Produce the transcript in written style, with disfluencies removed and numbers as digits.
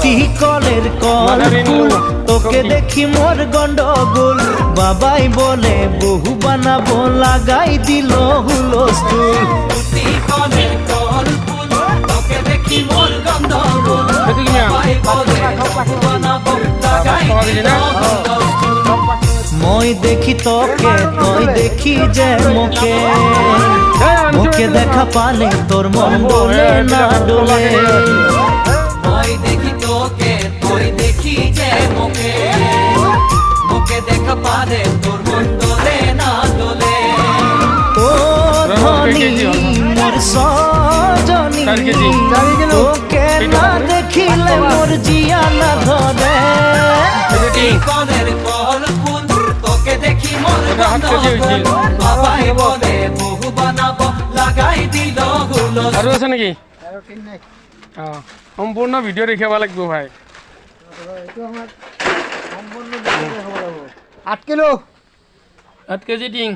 তুই কলের কল ফুল তোকে দেখি মোর গন্ডগোল বাবাই বলে বহু বানাবো লাগাই দিল হুলস্থুল তুই কলের কল ফুল তোকে দেখি মোর গন্ডগোল বাবাই বলে বহু বানাবো লাগাই দিল মই দেখি তোকে তুই দেখি যে মোকে মোকে দেখা পালে তোর মন ডোলে না ডোলে মই দেখি তোকে তুই দেখি যে মোকে মোকে দেখা পালে তোর মন ডোলে না ডোলে ও ধনী মোর সজনী তোকে না দেখিলে মোর জিয়া না ধরে কনের কল ফুল তোকে দেখি মোর গন্ডগোল বাবাই বলে বহু বানাবো লাগাই দিল হুলস্থুল আৰু আছে নেকি সম্পূৰ্ণ ভিডিঅ' দেখাব লাগিব ভাই 8 কিলো 8 কেজি টিং